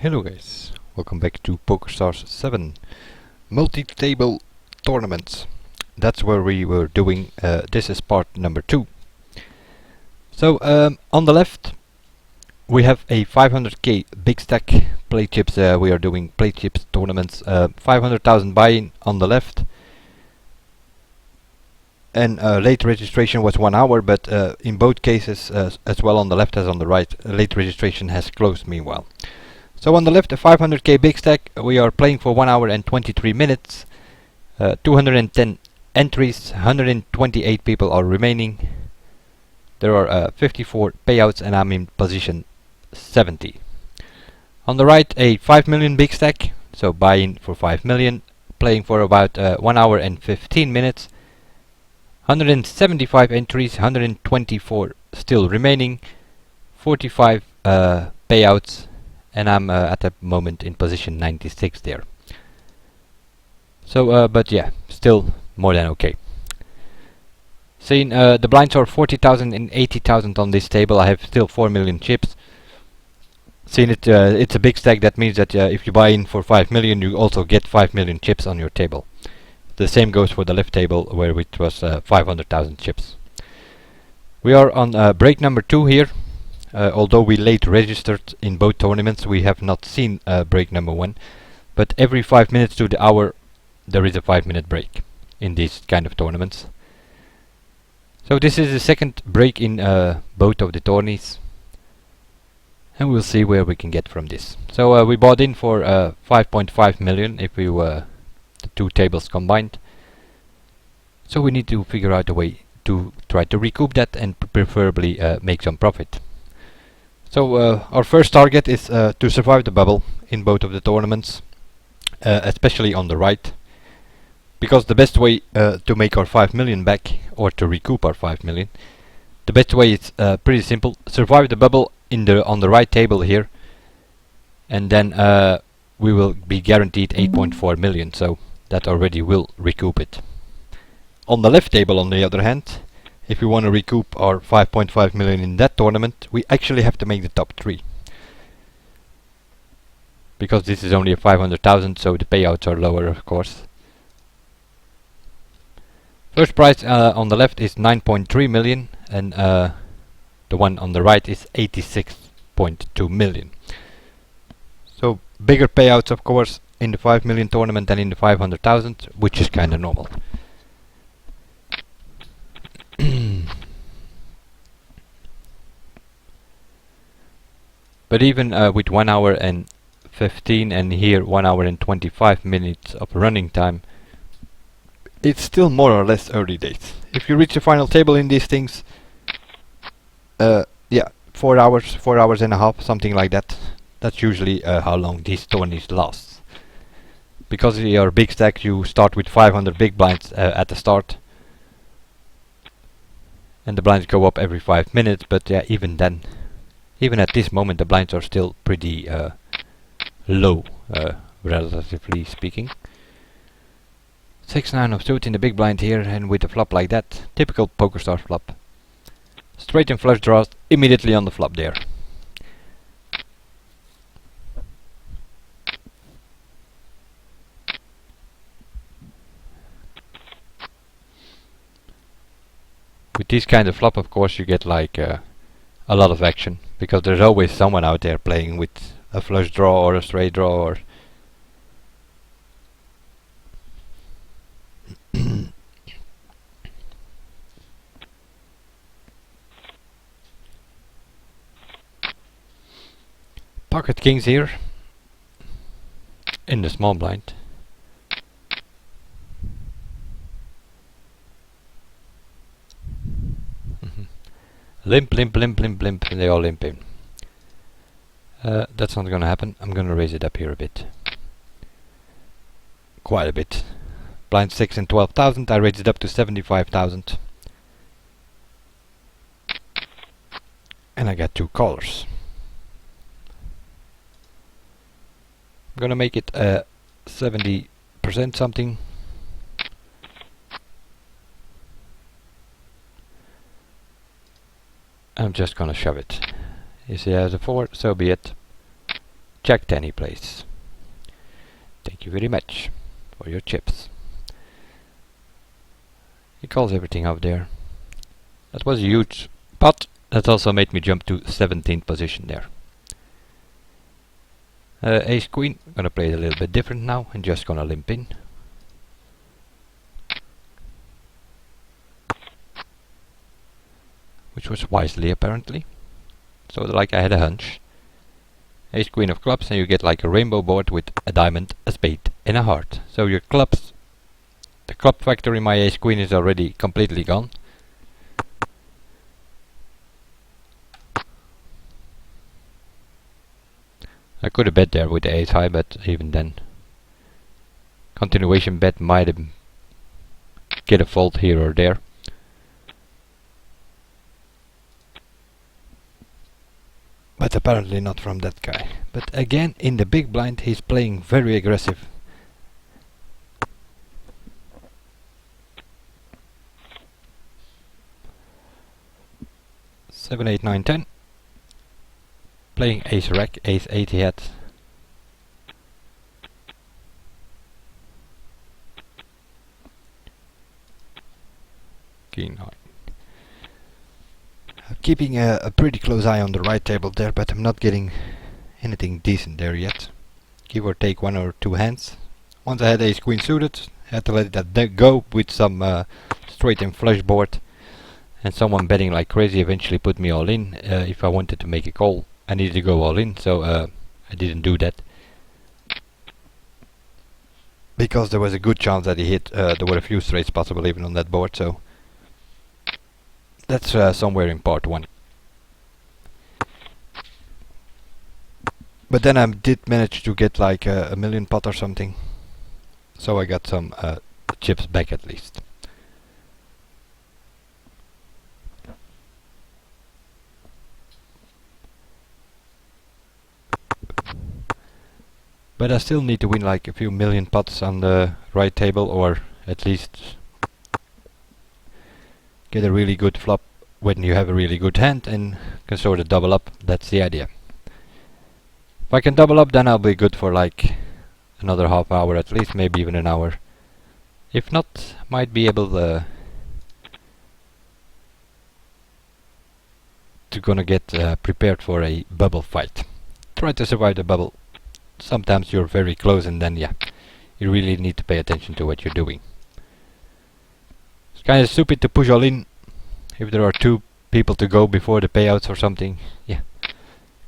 Hello guys, welcome back to Pokerstars 7 multi-table tournaments. That's where we were doing, this is part number 2. So on the left we have a 500k big stack Playchips. We are doing Playchips tournaments, 500,000 buy-in on the left, and late registration was 1 hour, but in both cases, as well on the left as on the right, late registration has closed meanwhile. So on the left, a 500k big stack, we are playing for 1 hour and 23 minutes, 210 entries, 128 people are remaining. There are 54 payouts and I'm in position 70. On the right, a 5 million big stack, so buy-in for 5 million, playing for about 1 hour and 15 minutes, 175 entries, 124 still remaining, 45 payouts, and I'm at the moment in position 96 there. So, but yeah, still more than okay. Seeing the blinds are 40,000 and 80,000 on this table. I have still 4 million chips. Seeing it, it's a big stack. That means that if you buy in for 5 million, you also get 5 million chips on your table. The same goes for the left table, where it was 500,000 chips. We are on break number 2 here. Although we late registered in both tournaments, we have not seen break number 1. But every 5 minutes to the hour, there is a 5-minute break in these kind of tournaments. So this is the second break in both of the tourneys, and we'll see where we can get from this. So we bought in for 5.5 million if we were the two tables combined. So we need to figure out a way to try to recoup that and preferably make some profit. So our first target is to survive the bubble in both of the tournaments, especially on the right, because the best way to make our 5 million back, or to recoup our 5 million, the best way is pretty simple: survive the bubble on the right table here, and then we will be guaranteed 8.4 million, so that already will recoup it. On the left table, on the other hand, if we want to recoup our 5.5 million in that tournament, we actually have to make the top 3. Because this is only a 500,000, so the payouts are lower, of course. First prize on the left is 9.3 million, and the one on the right is 86.2 million. So bigger payouts, of course, in the 5 million tournament than in the 500,000, which is kind of normal. But even with 1 hour and 15 and here 1 hour and 25 minutes of running time, it's still more or less early days. If you reach the final table in these things, yeah, 4 hours and a half, something like that. That's usually how long these tourneys last. Because in your big stack, you start with 500 big blinds at the start, and the blinds go up every 5 minutes. But yeah, even then, even at this moment, the blinds are still pretty low, relatively speaking. 6-9 of suit in the big blind here, and with a flop like that, typical Pokerstars flop. Straight and flush draws immediately on the flop there. With this kind of flop, of course, you get like a lot of action, because there's always someone out there playing with a flush draw or a straight draw or pocket kings here in the small blind. Limp, limp, limp, limp, limp, and they all limp in. That's not gonna happen. I'm gonna raise it up here a bit. Quite a bit. Blind 6 and 12,000, I raised it up to 75,000. And I got 2 callers. I'm gonna make it 70% something. I'm just gonna shove it. You see, I have a 4, so be it. checked any place. Thank you very much for your chips. He calls everything up there. That was a huge pot. That also made me jump to 17th position there. Ace Queen, gonna play it a little bit different now and just gonna limp in. Which was wisely apparently. So like I had a hunch. Ace Queen of clubs and you get like a rainbow board with a diamond, a spade and a heart. So your clubs, the club factor in my Ace Queen is already completely gone. I could have bet there with the ace high, but even then continuation bet might have get a fold here or there. But apparently not from that guy. But again, in the big blind he's playing very aggressive. Seven, 8, 9, 10. Playing ace rack, ace 8 he had. King 9. Keeping a pretty close eye on the right table there, but I'm not getting anything decent there yet. Give or take 1 or 2 hands. Once I had ace queen suited, had to let that go with some straight and flush board. And someone betting like crazy eventually put me all in. If I wanted to make a call, I needed to go all in, so I didn't do that. Because there was a good chance that he hit, there were a few straights possible even on that board, so that's somewhere in part 1. But then I did manage to get like a million pot or something, so I got some chips back at least. But I still need to win like a few million pots on the right table, or at least get a really good flop when you have a really good hand and can sort of double up. That's the idea. If I can double up, then I'll be good for like another half hour at least, maybe even an hour. If not, might be able to gonna get prepared for a bubble fight. Try to survive the bubble. Sometimes you're very close and then yeah, you really need to pay attention to what you're doing. It's kind of stupid to push all in if there are 2 people to go before the payouts or something. Yeah, you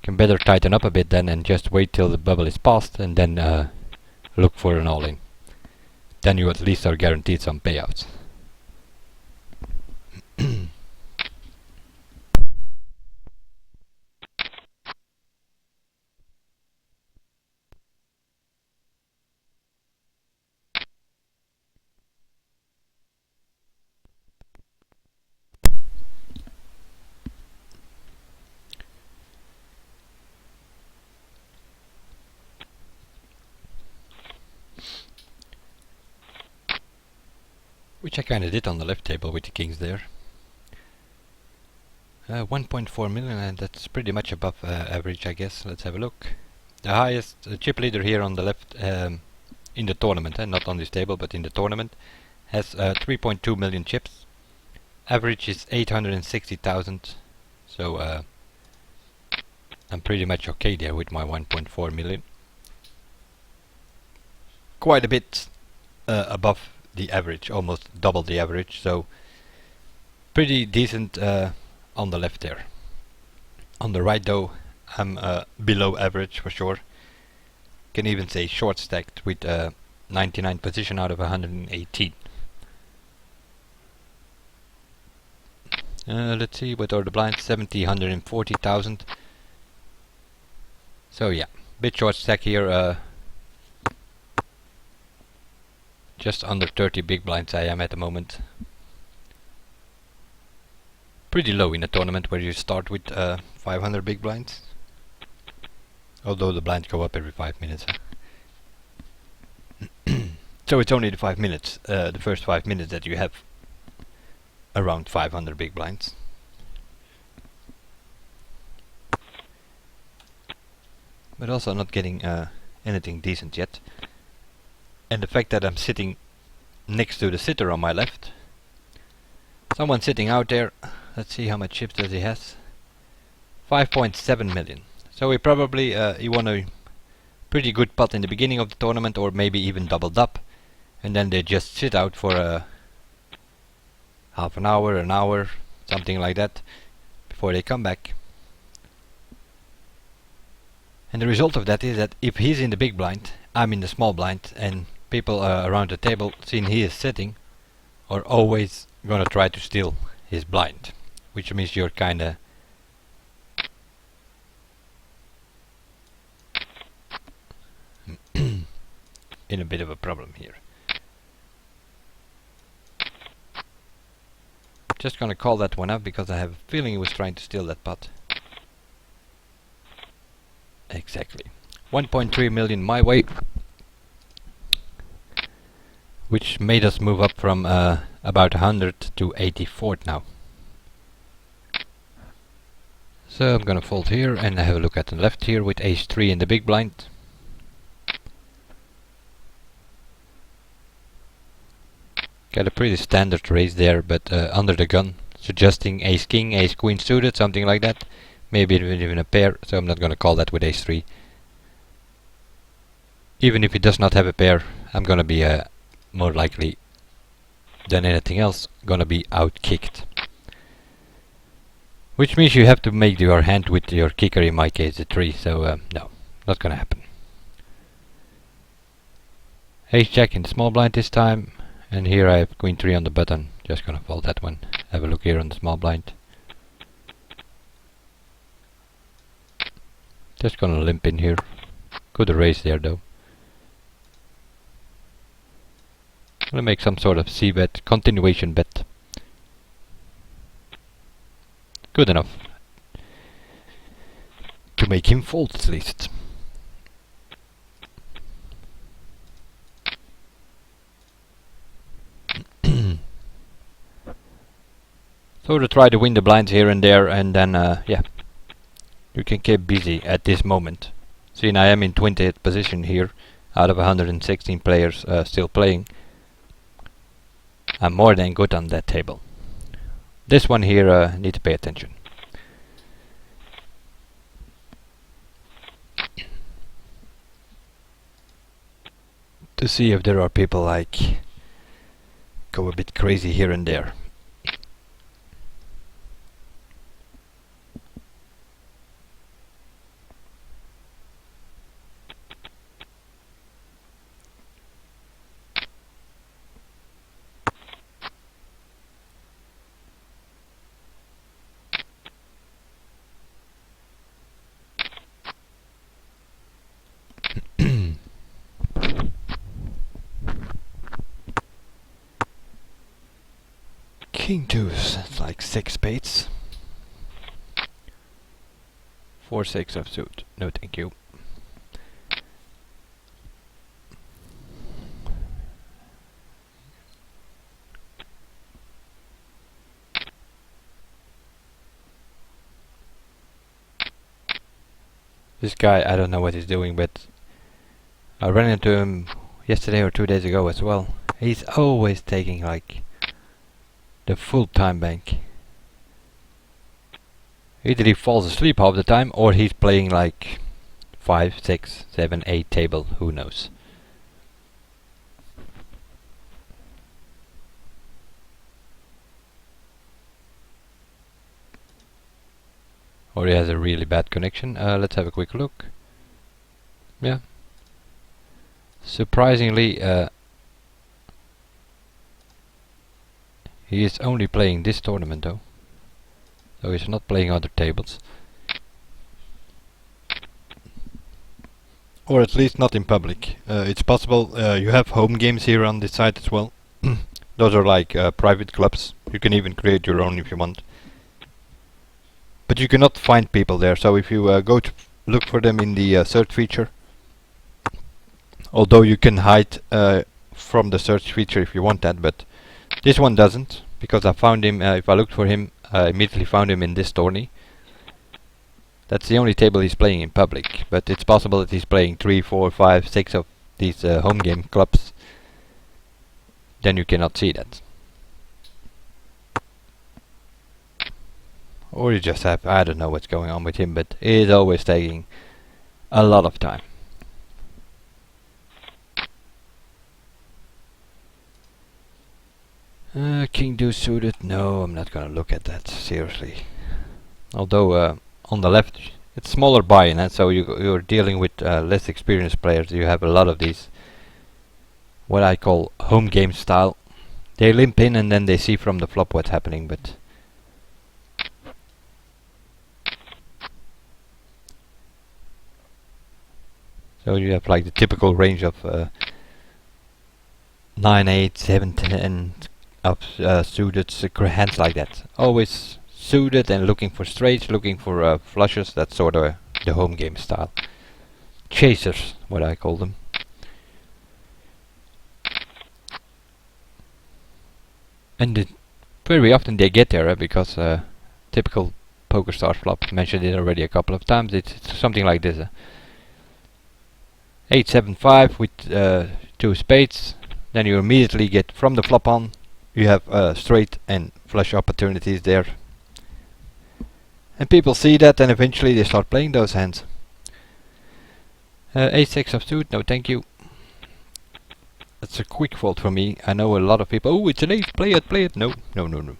can better tighten up a bit then and just wait till the bubble is passed and then look for an all in. Then you at least are guaranteed some payouts. Which I kinda did on the left table with the kings there. 1.4 million, and that's pretty much above average, I guess. Let's have a look. The highest chip leader here on the left in the tournament, not on this table but in the tournament, has 3.2 million chips. Average is 860,000, so I'm pretty much okay there with my 1.4 million. Quite a bit above the average, almost double the average, so pretty decent on the left there. On the right though, I'm below average for sure. Can even say short stacked with 99 position out of 118. Let's see, what are the blinds? 70, 140,000. So yeah, bit short stack here. Just under 30 big blinds I am at the moment. Pretty low in a tournament where you start with 500 big blinds. Although the blinds go up every 5 minutes. So it's only the 5 minutes, the first 5 minutes that you have around 500 big blinds. but also not getting anything decent yet. And the fact that I'm sitting next to the sitter on my left, someone sitting out there, let's see how much chips does he has. 5.7 million. So he probably he won a pretty good pot in the beginning of the tournament, or maybe even doubled up, and then they just sit out for a half an hour, something like that, before they come back. And the result of that is that if he's in the big blind, I'm in the small blind, and people around the table, seeing he is sitting, are always gonna try to steal his blind, which means you're kinda in a bit of a problem here. Just gonna call that one up because I have a feeling he was trying to steal that pot. Exactly. 1.3 million my way, which made us move up from about 100 to 84 now. So I'm gonna fold here and have a look at the left here with ace 3 in the big blind. Got a pretty standard raise there, but under the gun, suggesting ace king, ace queen suited, something like that. Maybe even a pair, so I'm not gonna call that with ace 3. Even if he does not have a pair, I'm gonna be more likely than anything else gonna be out-kicked. Which means you have to make your hand with your kicker, in my case a 3, so no, not gonna happen. Ace jack in the small blind this time, and here I have queen 3 on the button, just gonna fold that one. Have a look here on the small blind. Just gonna limp in here. Could raise there though. Gonna make some sort of c-bet, continuation bet. Good enough to make him fold at least. So to try to win the blinds here and there, and then yeah, you can keep busy at this moment. Seeing I am in 20th position here, out of 116 players still playing, I'm more than good on that table. This one here need to pay attention. To see if there are people like go a bit crazy here and there. King deuce, that's like 6 spades. 4-6 of suit, no thank you. This guy, I don't know what he's doing, but I ran into him yesterday or 2 days ago as well. He's always taking like the full time bank. Either he falls asleep half the time, or he's playing like 5, 6, 7, 8 table, who knows. Or he has a really bad connection. Let's have a quick look. Yeah. Surprisingly, he is only playing this tournament though. So he's not playing other tables. Or at least not in public. It's possible you have home games here on this site as well. Those are like private clubs. You can even create your own if you want. But you cannot find people there, so if you go to look for them in the search feature, although you can hide from the search feature if you want that, but this one doesn't, because I found him, if I looked for him, I immediately found him in this tourney. That's the only table he's playing in public, but it's possible that he's playing 3, 4, 5, 6 of these home game clubs. Then you cannot see that. Or you just have, I don't know what's going on with him, but he is always taking a lot of time. King deuce suited, no, I'm not gonna look at that, seriously. Although on the left it's smaller buy-in, and so you're dealing with less experienced players. You have a lot of these, what I call home game style. They limp in and then they see from the flop what's happening, but so you have like the typical range of 9, 8, 7, 10 of suited hands like that. Always suited and looking for straights, looking for flushes. That's sort of the home game style. Chasers, what I call them. And very often they get there because typical Pokerstars flop, mentioned it already a couple of times. It's something like this: 8, 7, 5 with 2 spades. Then you immediately get from the flop on. You have straight and flush opportunities there, and people see that, and eventually they start playing those hands. Ace 6 of suit, no thank you. That's a quick fault for me. I know a lot of people, oh, it's an ace, play it, play it. No, no, no, no.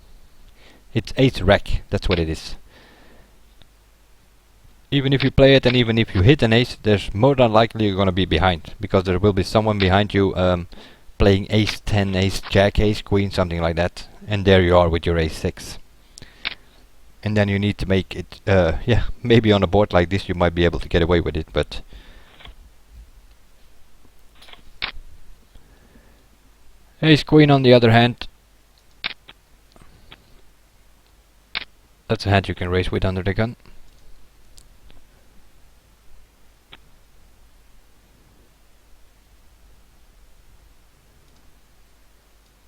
It's ace rack, that's what it is. Even if you play it and even if you hit an ace, there's more than likely you're gonna be behind, because there will be someone behind you playing ace 10, ace jack, ace queen, something like that. And there you are with your ace 6. And then you need to make it, yeah, maybe on a board like this you might be able to get away with it, but ace queen on the other hand, that's a hand you can raise with under the gun.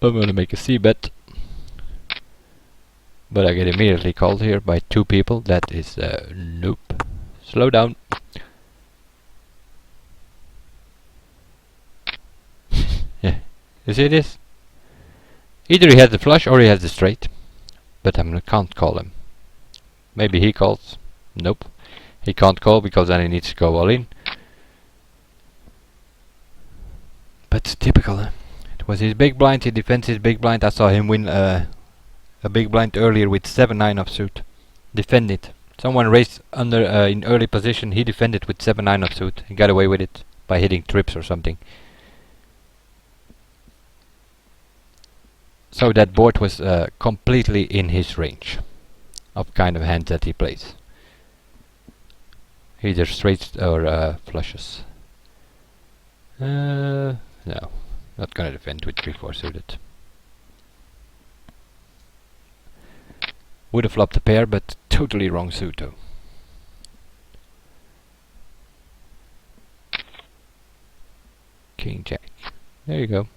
I'm gonna make a c-bet, but I get immediately called here by 2 people. That is nope. Slow down. Yeah, you see this? Either he has the flush or he has the straight, but I can't call him. Maybe he calls. Nope, he can't call because then he needs to go all in. But it's typical. It was his big blind. He defends his big blind. I saw him win a big blind earlier with 7-9 of suit. Defend it. Someone raised under in early position. He defended with 7-9 of suit. He got away with it by hitting trips or something. So that board was completely in his range of kind of hands that he plays. Either straights or flushes. No, not gonna defend with 3-4 suited. Would have flopped a pair, but totally wrong suit though. King Jack. There you go.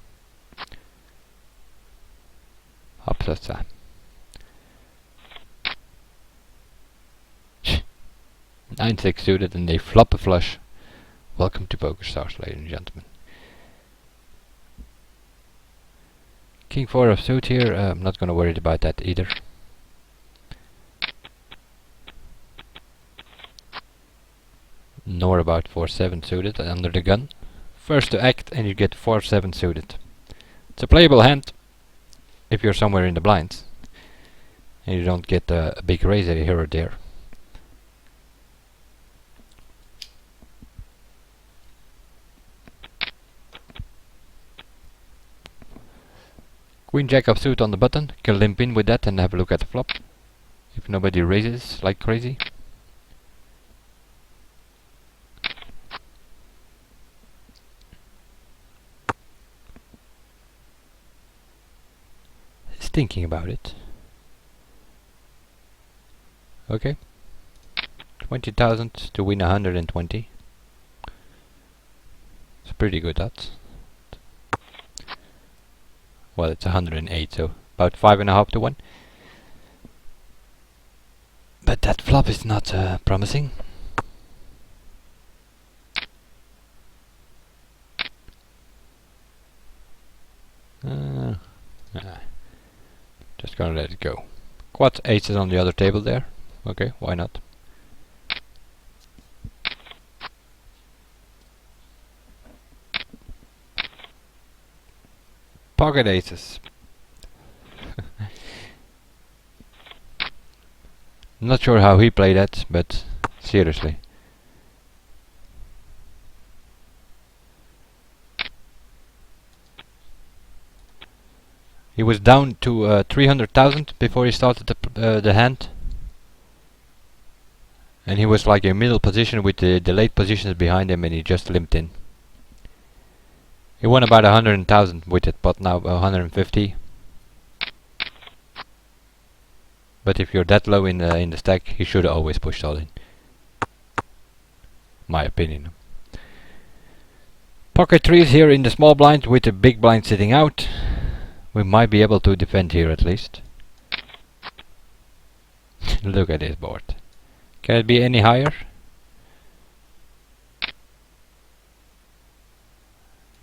Hoppsa. 9-6 suited and they flop a flush. Welcome to Pokerstars, ladies and gentlemen. King 4 of suit here. I'm not gonna worry about that either. Nor about 4-7 suited under the gun. First to act and you get 4-7 suited. It's a playable hand if you're somewhere in the blinds and you don't get a big raiser here or there. Queen Jack of suit on the button. Can limp in with that and have a look at the flop if nobody raises like crazy. He's thinking about it. Okay. 20,000 to win 120. It's pretty good odds. Well, it's 108, so about 5.5 to 1. But that flop is not promising. Just gonna let it go. Quad aces on the other table there. Okay, why not? Pocket aces. Not sure how he played that, but seriously. He was down to 300,000 before he started the hand. And he was like in middle position with the late positions behind him, and he just limped in. He won about 100,000 with it, but now 150. But if you're that low in the stack, he should have always pushed all in. My opinion. Pocket threes here in the small blind with the big blind sitting out. We might be able to defend here at least. Look at this board. Can it be any higher?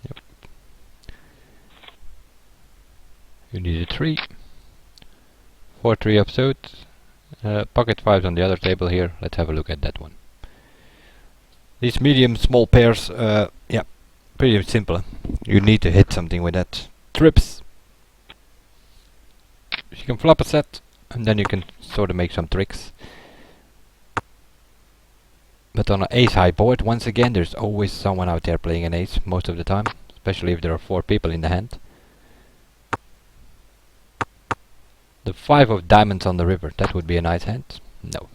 Yep. You need a 3. 4-3 offsuit. Pocket 5s on the other table here. Let's have a look at that one. These medium small pairs, yeah, pretty simple. You need to hit something with that. Trips. You can flop a set, and then you can sort of make some tricks. But on an ace high board, once again, there's always someone out there playing an ace most of the time, especially if there are 4 people in the hand. The 5 of diamonds on the river, that would be a nice hand. No.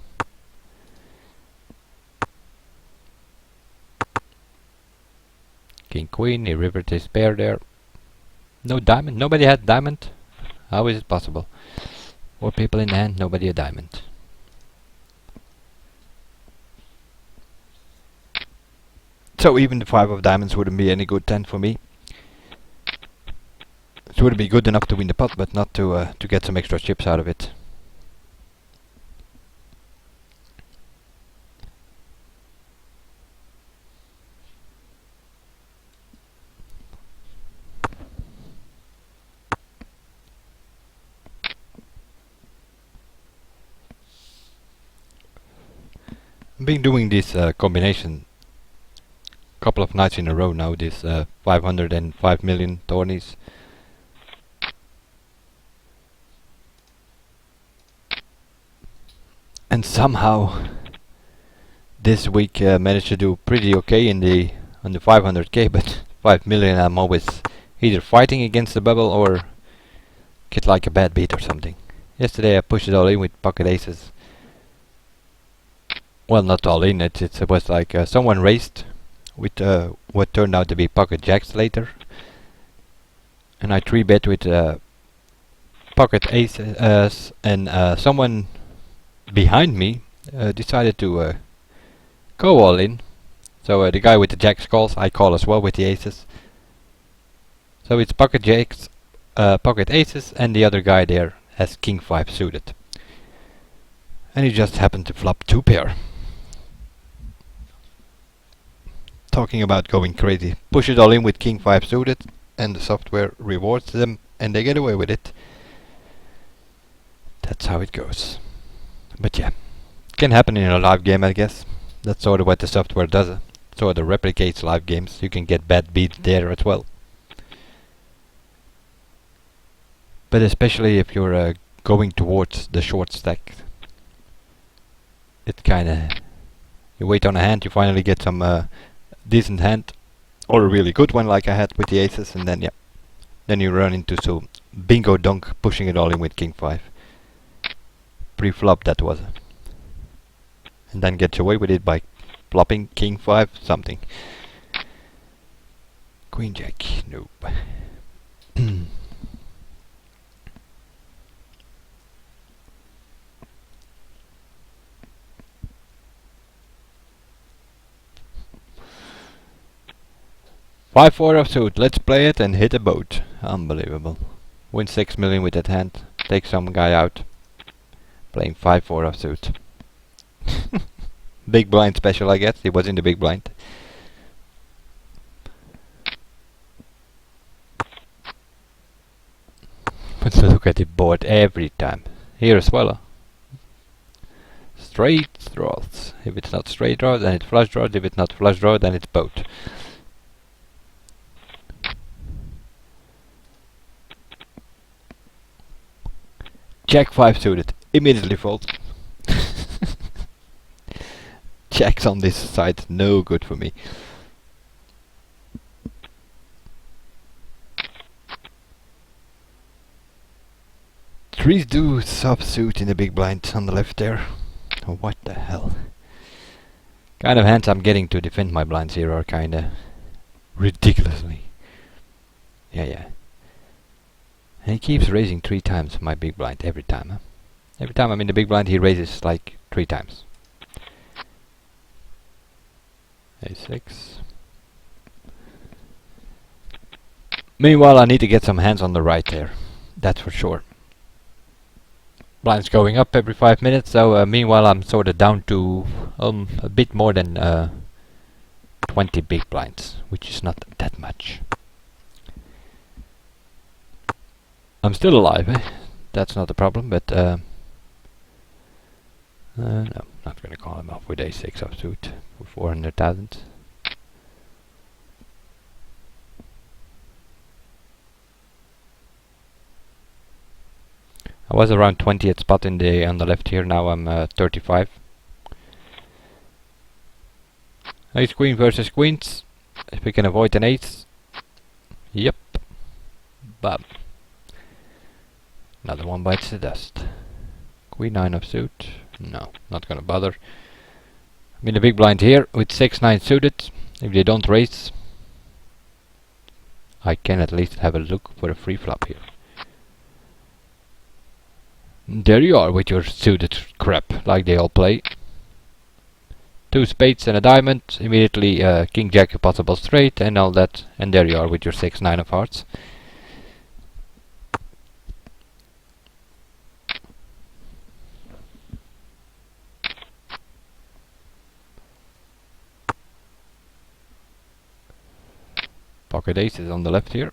King queen, he rivered his pair there. No diamond, nobody had diamond. How is it possible? 4 people in the hand, nobody a diamond. So even the 5 of diamonds wouldn't be any good 10 for me. It would be good enough to win the pot, but not to get some extra chips out of it. I've been doing this combination couple of nights in a row now, this 505 million tourneys. And somehow this week managed to do pretty okay in the on the 500k, but 5 million I'm always either fighting against the bubble or get like a bad beat or something. Yesterday I pushed it all in with pocket aces. Well, not all in, it was like someone raised with what turned out to be pocket jacks later, and I 3-bet with pocket aces, and someone behind me decided to go all in. So the guy with the jacks calls, I call as well with the aces. So it's pocket jacks, pocket aces, and the other guy there has king 5 suited, and he just happened to flop 2 pair. Talking about going crazy. Push it all in with king 5 suited, and the software rewards them, and they get away with it. That's how it goes. But yeah, can happen in a live game, I guess. That's sort of what the software does. Sort of replicates live games. You can get bad beats there as well. But especially if you're going towards the short stack, it kinda... You wait on a hand, you finally get some decent hand, or a really good one like I had with the aces, and then yeah, then you run into some bingo donk pushing it all in with king 5. Pre-flop that was. And then gets away with it by flopping king 5 something. Queen jack, nope. 5-4 offsuit, let's play it and hit a boat. Unbelievable. Win 6 million with that hand. Take some guy out. Playing 5-4 offsuit. Big blind special, I guess. He was in the big blind. But look at the board every time. Here as well. Straight draws. If it's not straight draw, then it's flush draws. If it's not flush draw, then it's both. Jack 5 suited. Immediately fold. Jacks on this side, no good for me. Threes do sub-suit in the big blind on the left there. Oh, what the hell? Kind of hands I'm getting to defend my blinds here are kinda ridiculously. Yeah. And he keeps raising 3 times my big blind every time. Huh? Every time I'm in the big blind he raises like 3 times. A6. Meanwhile I need to get some hands on the right there. That's for sure. Blinds going up every 5 minutes, so meanwhile I'm sort of down to a bit more than 20 big blinds, which is not that much. I'm still alive, eh? That's not a problem, but no, not gonna call him off with A6 offsuit for 400,000. I was around 20th spot on the left here. Now I'm 35. Ace queen versus queens. If we can avoid an ace. Yep. Bam. Another one bites the dust. Queen 9 of suit. No, not gonna bother. I'm in the big blind here with 6-9 suited. If they don't raise, I can at least have a look for a free flop here. There you are with your suited crap, like they all play. 2 spades and a diamond, immediately king jack a possible straight and all that, and there you are with your 6-9 of hearts. Pocket ace is on the left here.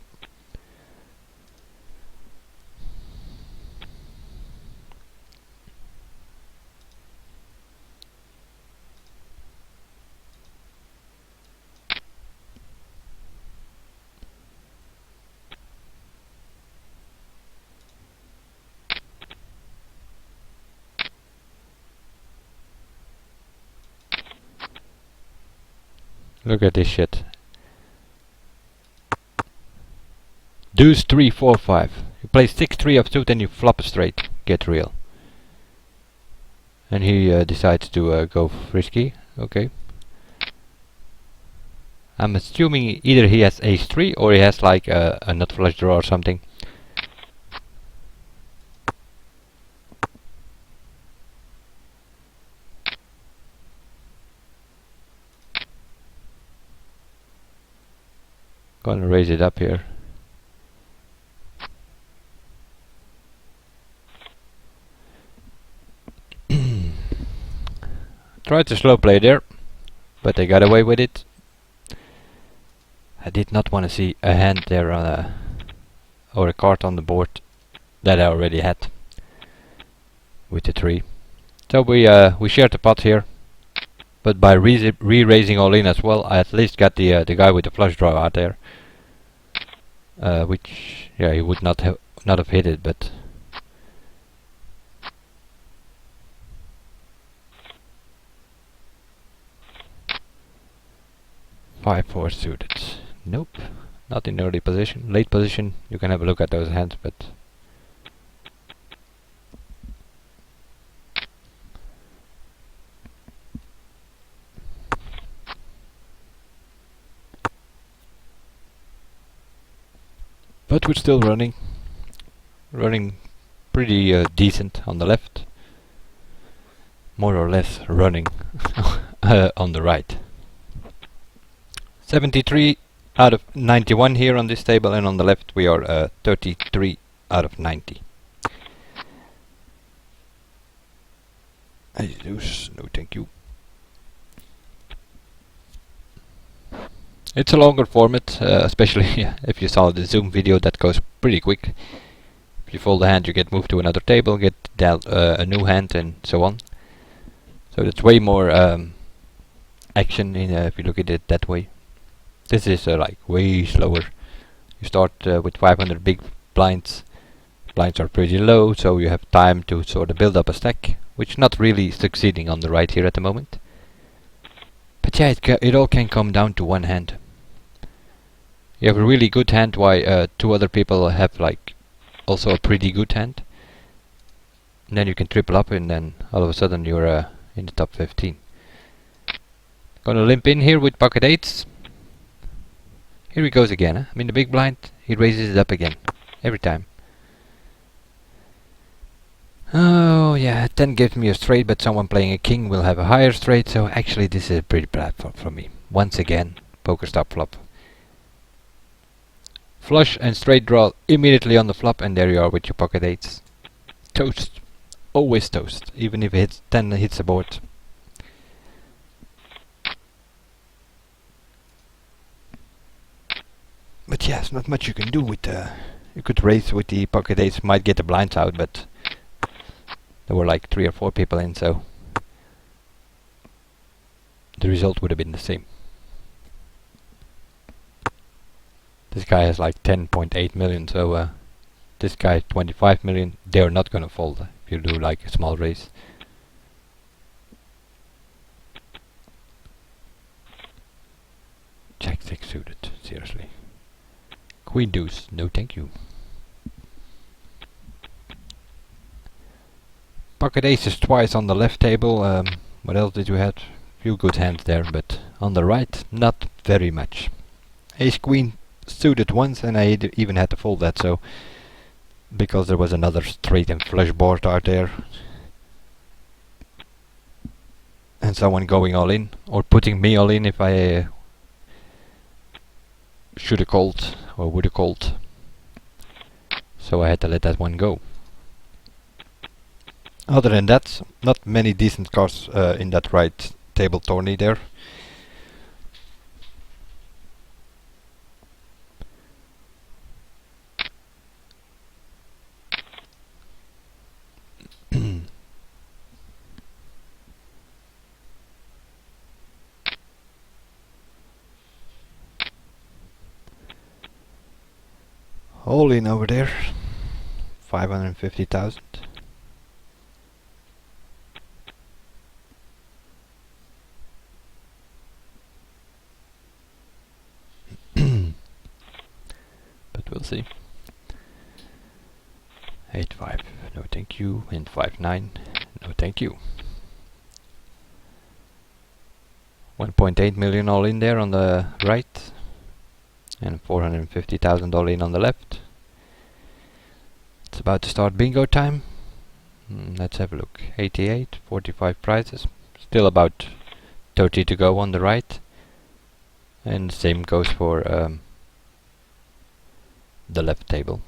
Look at this shit. Deuce 3 4 5. You play 6-3 of suit and you flop a straight. Get real. And he decides to go frisky. Okay. I'm assuming either he has ace 3 or he has like a nut flush draw or something. Gonna raise it up here. Tried to slow play there, but they got away with it. I did not want to see a hand there on or a card on the board that I already had with the 3. So we shared the pot here, but by re-raising all in as well, I at least got the guy with the flush draw out there, which he would not have hit it, but. 5-4 suited. Nope. Not in early position. Late position, you can have a look at those hands, but. But we're still running. Running pretty decent on the left. More or less running on the right. 73 out of 91 here on this table, and on the left we are 33 out of 90. Ace deuce, no thank you. It's a longer format, especially if you saw the Zoom video, that goes pretty quick. If you fold a hand, you get moved to another table, get dealt a new hand, and so on. So it's way more action if you look at it that way. This is like way slower. You start with 500 big blinds. Blinds are pretty low, so you have time to sort of build up a stack, which not really succeeding on the right here at the moment. But yeah, it all can come down to one hand. You have a really good hand, while two other people have like also a pretty good hand. And then you can triple up, and then all of a sudden you're in the top 15. Gonna limp in here with pocket eights. Here he goes again. I mean, the big blind, he raises it up again every time. Oh yeah, 10 gives me a straight, but someone playing a king will have a higher straight, so actually this is a pretty bad flop for me. Once again, Pokerstar flop. Flush and straight draw immediately on the flop, and there you are with your pocket eights. Toast. Always toast, even if it hits 10 hits the board. But yes, not much you can do with you could raise with the pocket eights, might get the blinds out, but there were like 3 or 4 people in, so the result would have been the same. This guy has like 10.8 million, so this guy 25 million. They're not gonna fold if you do like a small raise. Jack 6 suited, seriously. Queen deuce, no thank you. Pocket aces twice on the left table. What else did you have? Few good hands there, but on the right, not very much. Ace queen suited once, and I even had to fold that, so because there was another straight and flush board out there, and someone going all in, or putting me all in if I should have called or would have called. So I had to let that one go. Other than that, not many decent cards in that right table tourney there. All in over there, 550,000. But we'll see. 8-5, no thank you, and 5-9, no thank you. 1.8 million all in there on the right, and 450,000 all in on the left. It's about to start bingo time. Let's have a look. 88, 45 prizes. Still about 30 to go on the right. And the same goes for the left table.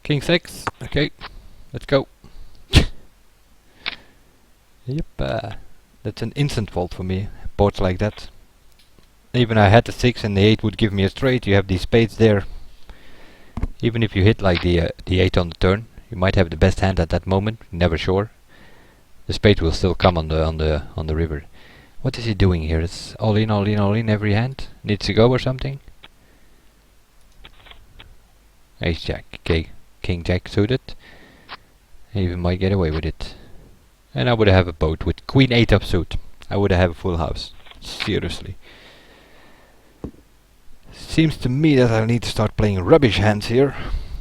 King 6. Okay, let's go. Yep, that's an instant fold for me. Boards like that. Even I had the 6 and the 8 would give me a straight. You have these spades there. Even if you hit like the 8 on the turn, you might have the best hand at that moment. Never sure. The spade will still come on the river. What is he doing here? It's all in, all in, all in. Every hand needs to go or something. Ace Jack, okay, King Jack suited. I even might get away with it. And I would have a boat with Queen 8 of suit. I would have a full house. Seriously. Seems to me that I need to start playing rubbish hands here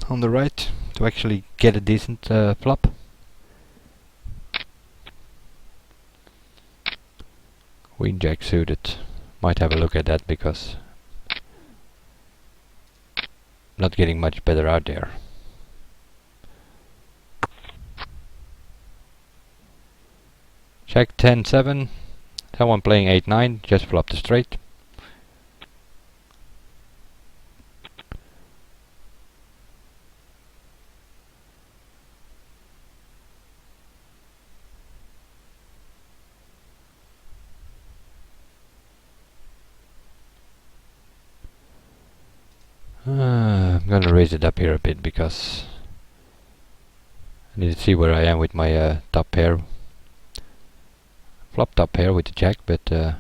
on the right to actually get a decent flop. Queen Jack suited. Might have a look at that because not getting much better out there. Check 10-7. Someone playing 8-9 just flopped a straight. I'm gonna raise it up here a bit because I need to see where I am with my top pair. Flop top pair with the jack, but I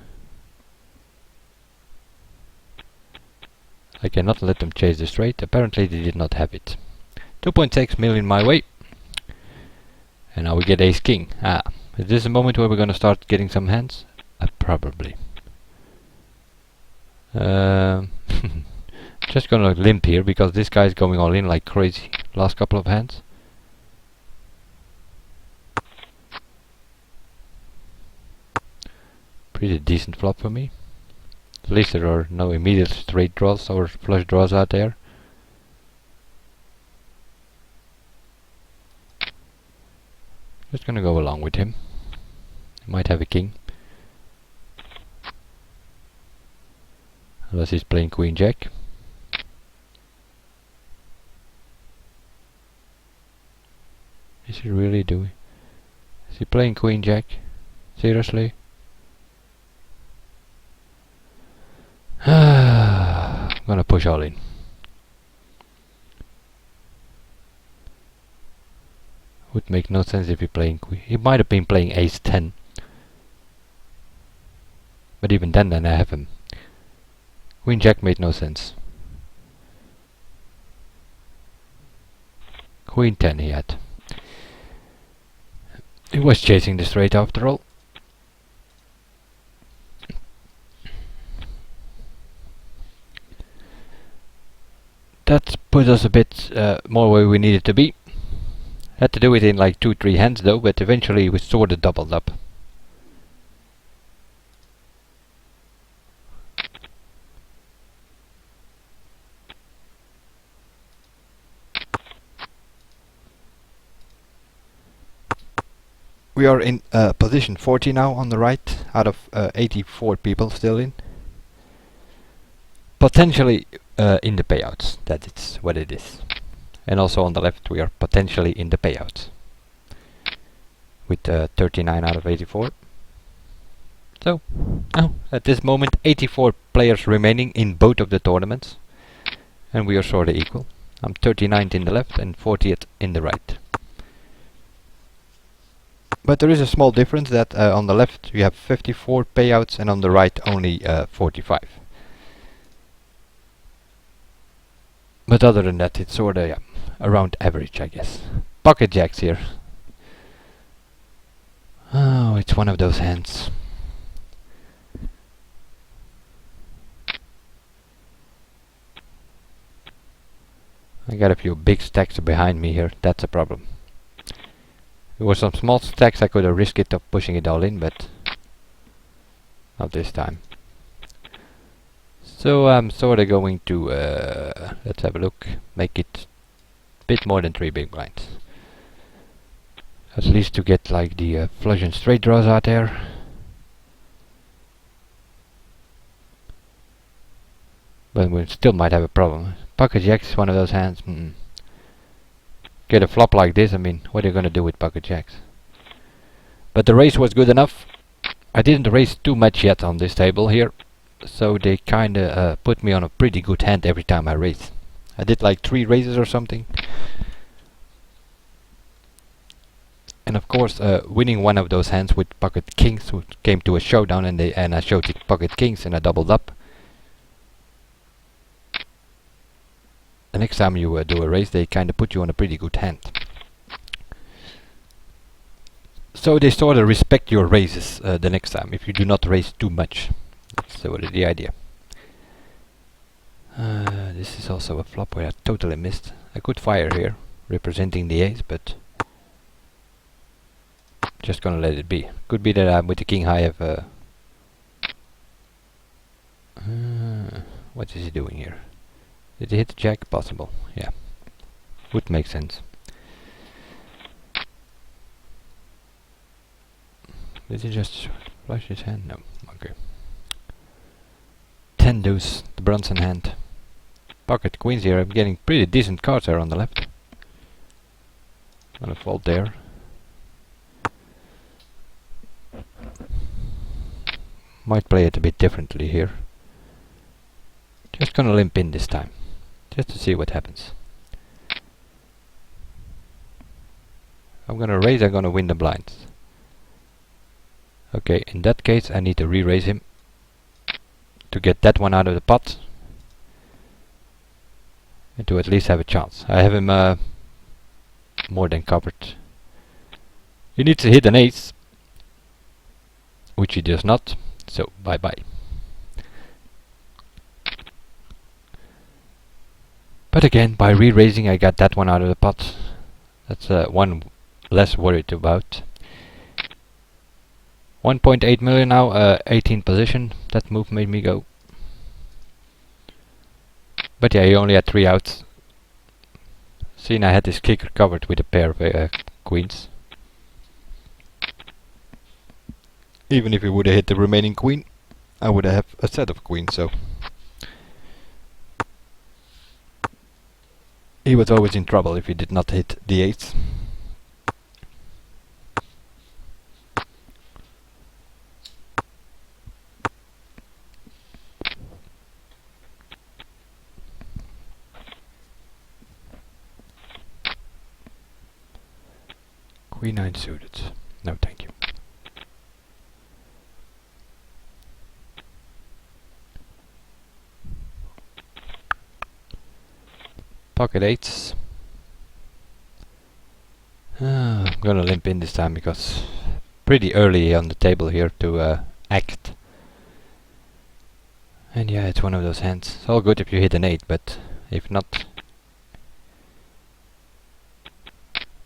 cannot let them chase the straight. Apparently they did not have it. 2.6 million my way. And now we get ace king. Is this a moment where we're gonna start getting some hands? Probably. Just gonna limp here because this guy's going all in like crazy. Last couple of hands. Pretty decent flop for me. At least there are no immediate straight draws or flush draws out there. Just gonna go along with him. He might have a king. Unless he's playing queen jack. Is he really doing? Is he playing queen jack? Seriously? I'm gonna push all in. Would make no sense if he playing queen. He might have been playing ace 10. But even then I have him. Queen jack made no sense. Queen 10 he had. He was chasing the straight after all. That put us a bit more where we needed to be. Had to do it in like 2-3 hands though, but eventually we sort of doubled up. We are in position 40 now on the right, out of 84 people still in. Potentially in the payouts, that's what it is. And also on the left we are potentially in the payouts. With 39 out of 84. So, at this moment 84 players remaining in both of the tournaments. And we are sort of equal. I'm 39th in the left and 40th in the right. But there is a small difference that on the left we have 54 payouts and on the right only 45. But other than that it's sort of around average, I guess. Pocket jacks here. Oh, it's one of those hands. I got a few big stacks behind me here, that's a problem. If there were some small stacks I could have risked it of pushing it all in, but not this time. So I'm sort of going to, let's have a look, make it a bit more than 3 big blinds. At least to get like the flush and straight draws out there. But we still might have a problem. Pocket jacks is one of those hands. Get a flop like this, I mean, what are you gonna do with pocket jacks? But the raise was good enough. I didn't raise too much yet on this table here. So they kinda put me on a pretty good hand every time I raise. I did like 3 raises or something. And of course winning one of those hands with pocket kings, who came to a showdown and I showed it pocket kings and I doubled up. The next time you do a raise they kinda put you on a pretty good hand. So they sort of respect your raises the next time if you do not raise too much. That's sort of the idea. This is also a flop where I totally missed. I could fire here, representing the ace, but just gonna let it be. Could be that I'm with the king high have what is he doing here? Did he hit the jack? Possible, yeah. Would make sense. Did he just flush his hand? No, okay. 10 deuce, the Bronson hand. Pocket queens here, I'm getting pretty decent cards there on the left. Gonna fold there. Might play it a bit differently here. Just gonna limp in this time. just to see what happens. I'm gonna raise, I'm gonna win the blinds. Okay, in that case I need to re-raise him to get that one out of the pot and to at least have a chance. I have him more than covered. He needs to hit an ace, which he does not, so bye bye. But again, by re-raising I got that one out of the pot. That's one less worried about. 1.8 million now, 18th position. That move made me go. But yeah, he only had 3 outs. Seeing I had this kicker covered with a pair of queens. Even if he would have hit the remaining queen, I would have a set of queens, so he was always in trouble if he did not hit the ace. Queen 9 suited. No, thank you. Pocket 8s. I'm gonna limp in this time because pretty early on the table here to act. And yeah, it's one of those hands. It's all good if you hit an 8, but if not,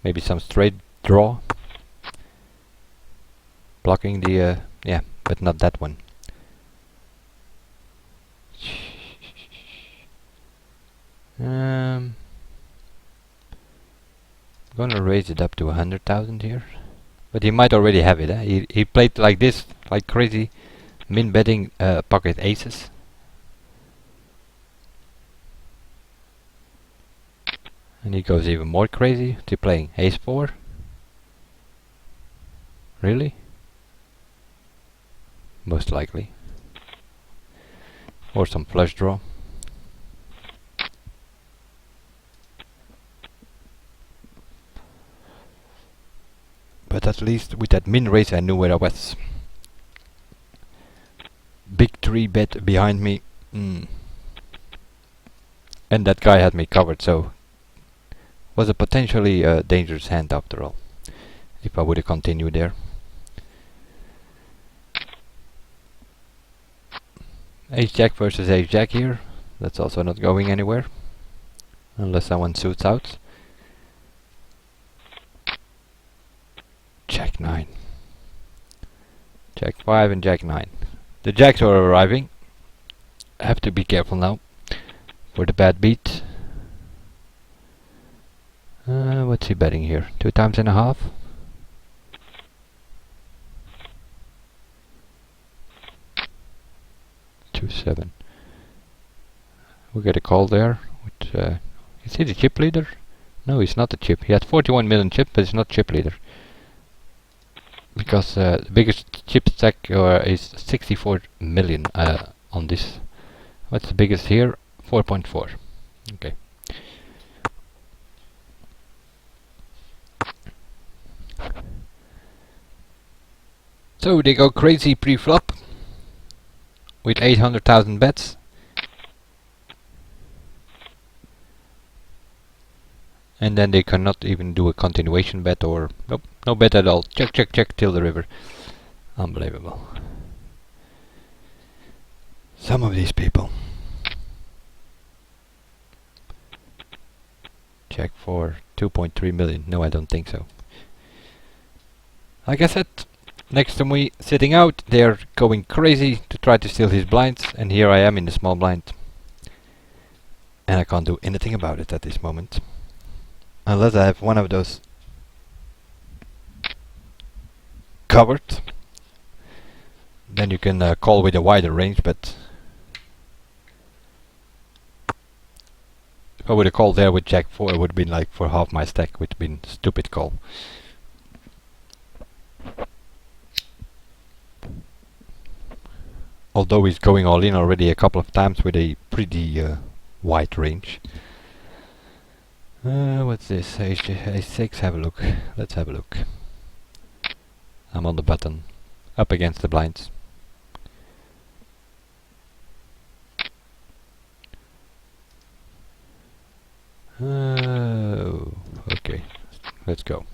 maybe some straight draw. Blocking the, yeah, but not that one. Gonna raise it up to 100,000 here, but he might already have it. He played like this, like crazy, min betting pocket aces. And he goes even more crazy to playing ace 4. Really? Most likely. Or some flush draw. But at least with that min raise I knew where I was. Big 3 bet behind me. And that guy had me covered, so was a potentially dangerous hand after all, if I would have continued there. Ace Jack versus Ace Jack here. That's also not going anywhere, unless someone suits out. Jack 9. Jack 5 and Jack 9. The jacks are arriving. I have to be careful now for the bad beat. What's he betting here? 2 times and a half? Two 7. We get a call there. Which, is he the chip leader? No, he's not the chip. He has 41 million chip, but he's not chip leader. Because the biggest chip stack is 64 million on this. What's the biggest here? 4.4. Okay. So they go crazy pre-flop with 800,000 bets. And then they cannot even do a continuation bet or nope, no bet at all. Check, check, check till the river. Unbelievable. Some of these people. Check for 2.3 million. No, I don't think so. Like I said, next to me sitting out, they're going crazy to try to steal his blinds, and here I am in the small blind. And I can't do anything about it at this moment. Unless I have one of those covered. Then you can call with a wider range, but if I would have called there with Jack 4, it would have been like for half my stack, which would have been stupid call. Although he's going all in already a couple of times with a pretty wide range. What's this? A6, have a look. Let's have a look. I'm on the button. Up against the blinds. Oh, okay. Let's go.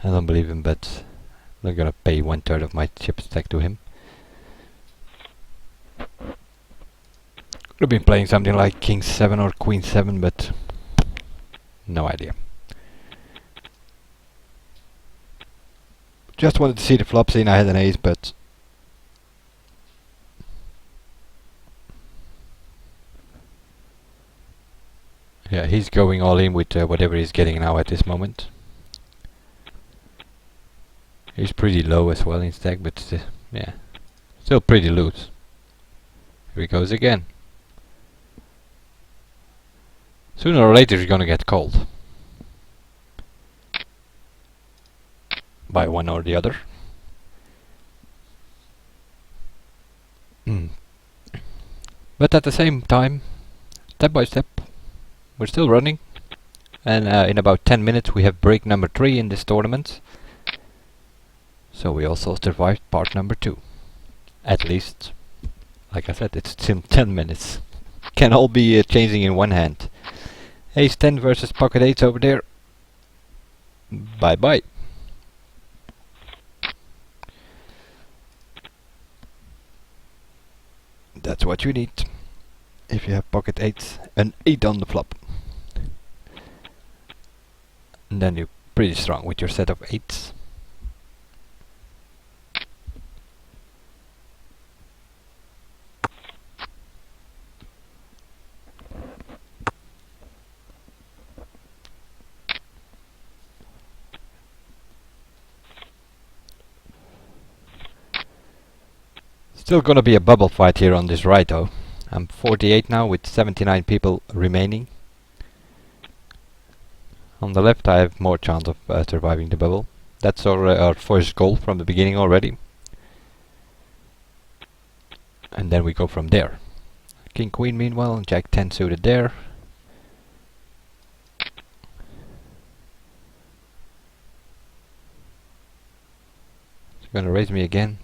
I don't believe him, but I'm gonna pay 1/3 of my chip stack to him. Could have been playing something like King 7 or Queen 7, but no idea. Just wanted to see the flop scene. I had an ace, but yeah, he's going all in with whatever he's getting now at this moment. He's pretty low as well in stack, but yeah, still pretty loose. Here he goes again. Sooner or later he's gonna get called by one or the other. But at the same time, step by step, we're still running, and in about 10 minutes we have break number 3 in this tournament. So we also survived part number 2. At least, like I said, it's still 10 minutes. Can all be changing in one hand. Ace 10 versus pocket 8 over there. Bye bye. That's what you need if you have pocket 8s, an 8 on the flop. And then you're pretty strong with your set of 8s. Still gonna be a bubble fight here on this right though. I'm 48 now with 79 people remaining. On the left I have more chance of surviving the bubble. That's our first goal from the beginning already. And then we go from there. King Queen meanwhile, Jack 10 suited there. He's gonna raise me again.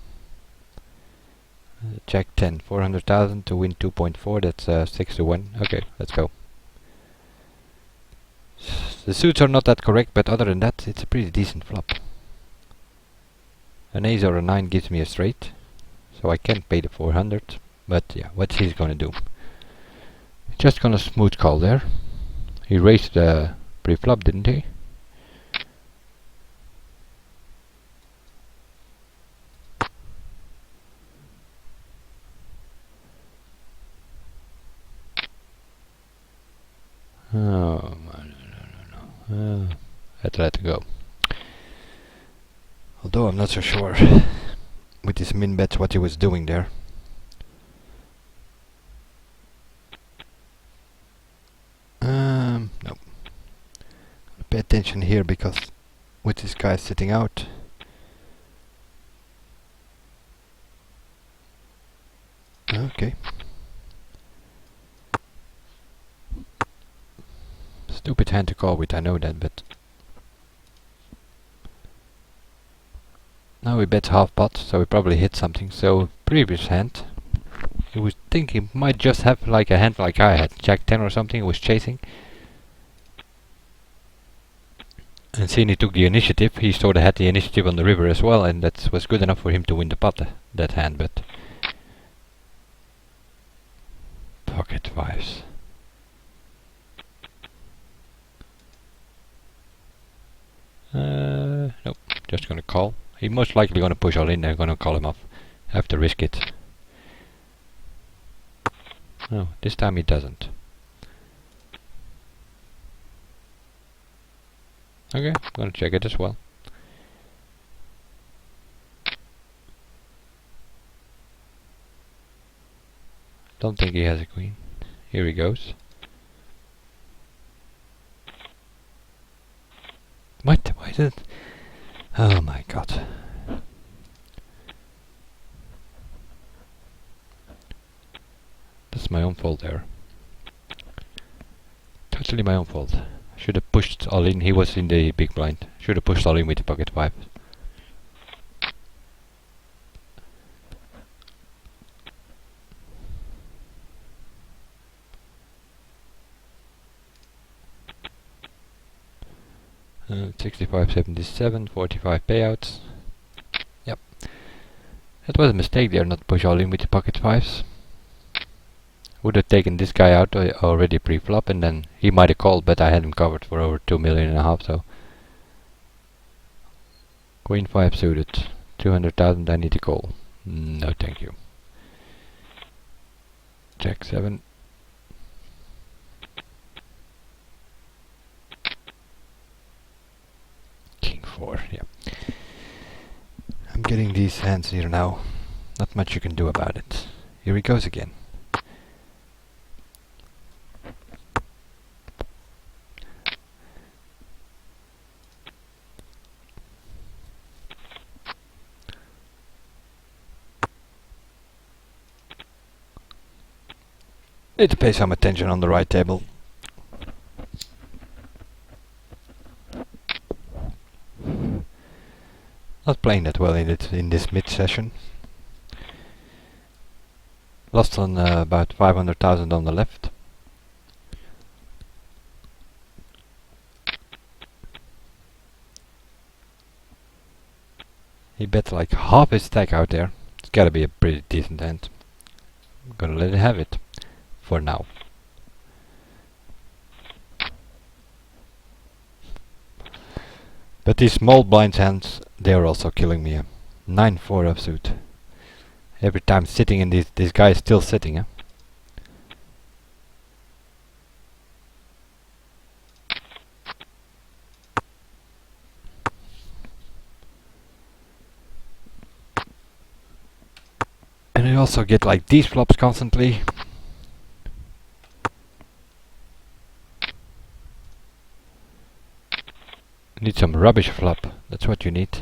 Jack 10, 400,000 to win 2.4, that's 6 to 1. Okay, let's go. The suits are not that correct, but other than that, it's a pretty decent flop. An ace or a 9 gives me a straight, so I can't pay the 400. But yeah, what's he gonna do? Just gonna smooth call there. He raised the pre-flop, didn't he? Oh, no. I'd let it go. Although I'm not so sure with his min bets what he was doing there. No. Pay attention here because with this guy sitting out. Okay. Stupid hand to call with, I know that, but now we bet half pot, so we probably hit something. So previous hand, he was thinking he might just have like a hand like I had, Jack 10 or something. He was chasing, and seeing he took the initiative, he sort of had the initiative on the river as well, and that was good enough for him to win the pot that hand. But pocket 5s. Nope, just gonna call. He's most likely gonna push all in, they're gonna call him off. Have to risk it. No, this time he doesn't. Okay, I'm gonna check it as well. Don't think he has a queen. Here he goes. What? Why is it? Oh my god. That's my own fault there. Totally my own fault. Should have pushed all in. He was in the big blind. Should have pushed all in with the pocket five. Uh, 65.77, 45 payouts. Yep. That was a mistake there, not push all in with the pocket fives. Would have taken this guy out already pre-flop, and then he might have called, but I had him covered for over 2.5 million, so. Queen 5 suited, 200,000, I need to call. No thank you. Jack 7. King 4, yeah. I'm getting these hands here now. Not much you can do about it. Here he goes again. Need to pay some attention on the right table. Not playing that well in this mid session. Lost on about 500,000 on the left. He bet like half his stack out there. It's gotta be a pretty decent hand. I'm gonna let him have it. For now. But these small blind hands, they are also killing me. 9-4 offsuit. Every time sitting in this guy is still sitting. And I also get like these flops constantly. Need some rubbish flop. That's what you need.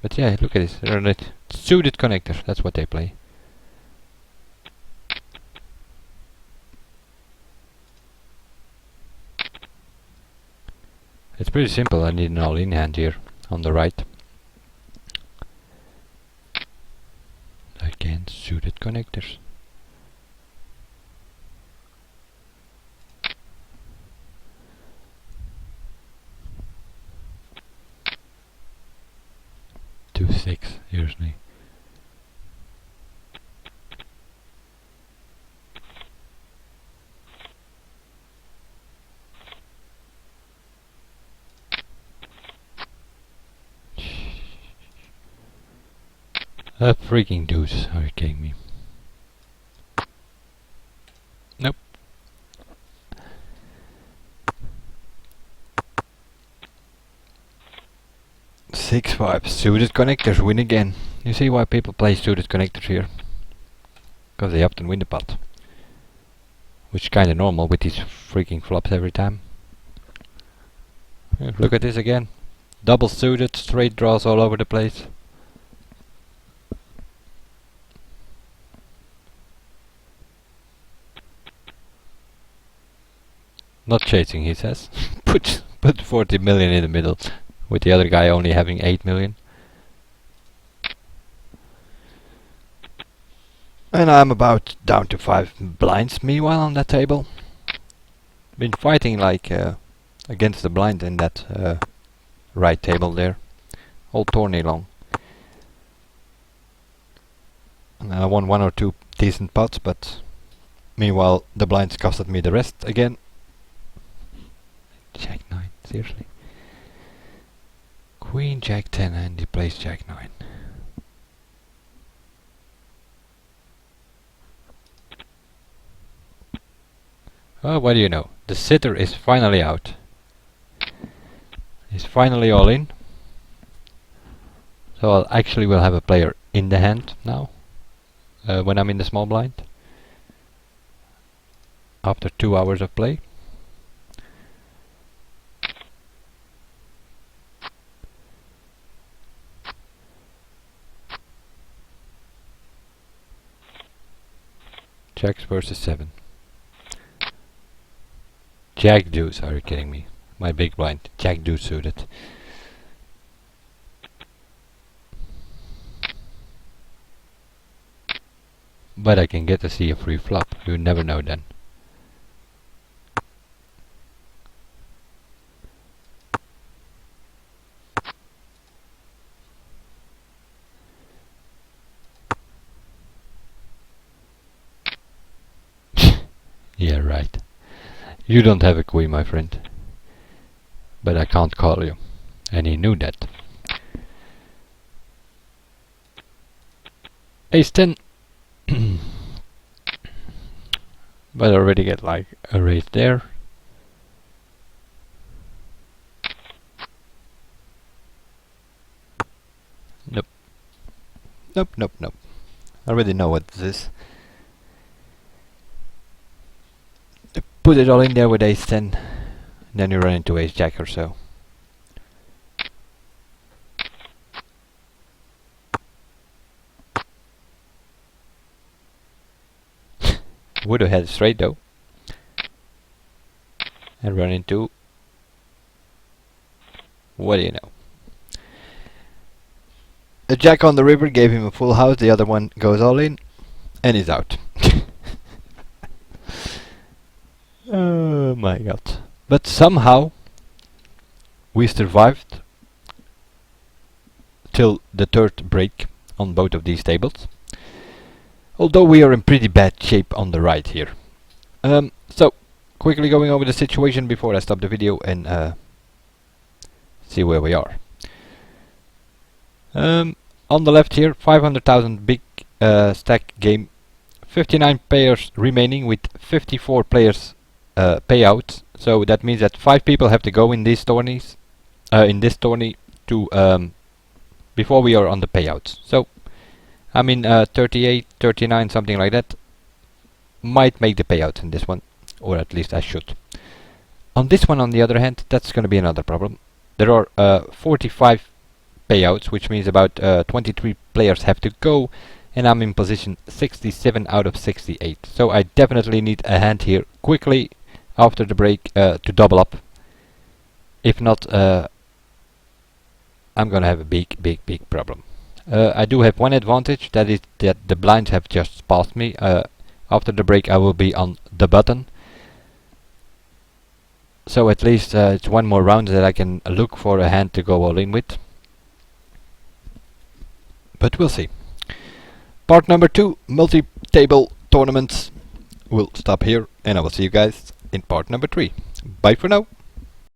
But yeah, look at this. They're suited connector. That's what they play. It's pretty simple. I need an all-in hand here on the right. Again, suited connectors. Two six, usually. A freaking deuce, are you kidding me? Nope. Six five, suited connectors win again. You see why people play suited connectors here? Because they often win the pot. Which is kinda normal with these freaking flops every time. Yeah, look at this again. Double suited, straight draws all over the place. Not chasing, he says. put 40 million in the middle, with the other guy only having 8 million. And I'm about down to 5 blinds meanwhile on that table. Been fighting like against the blind in that right table there. All tourney long. And I won 1 or 2 decent pots, but meanwhile the blinds costed me the rest again. Jack 9, seriously. Queen Jack 10 and he plays Jack 9. Oh, what do you know? The sitter is finally out. He's finally all in. So I'll actually will have a player in the hand now. When I'm in the small blind. After 2 hours of play. Jacks versus 7. Jack deuce, are you kidding me? My big blind, Jack deuce suited. But I can get to see a free flop, you never know then. Yeah, right. You don't have a queen, my friend. But I can't call you. And he knew that. Ace 10. But I already get like a raise there. Nope. Nope, nope, nope. I already know what this is. Put it all in there with ace 10. Then you run into ace jack or so. Would have had straight though. And run into... what do you know? A jack on the river gave him a full house, the other one goes all in, and he's out. Oh my god. But somehow we survived till the third break on both of these tables. Although we are in pretty bad shape on the right here. So, quickly going over the situation before I stop the video and see where we are. On the left here, 500,000 big stack game. 59 players remaining with 54 players payouts. So that means that 5 people have to go in these tourneys, in this tourney to before we are on the payouts. So I mean 38, 39, something like that might make the payouts in this one, or at least I should. On this one, on the other hand, that's going to be another problem. There are 45 payouts, which means about 23 players have to go, and I'm in position 67 out of 68. So I definitely need a hand here quickly after the break to double up. If not, I'm gonna have a big problem. I do have one advantage, that is that the blinds have just passed me. After the break I will be on the button. So at least it's one more round that I can look for a hand to go all in with. But we'll see. Part number 2, multi-table tournaments, will stop here, and I will see you guys in part number 3. Bye for now.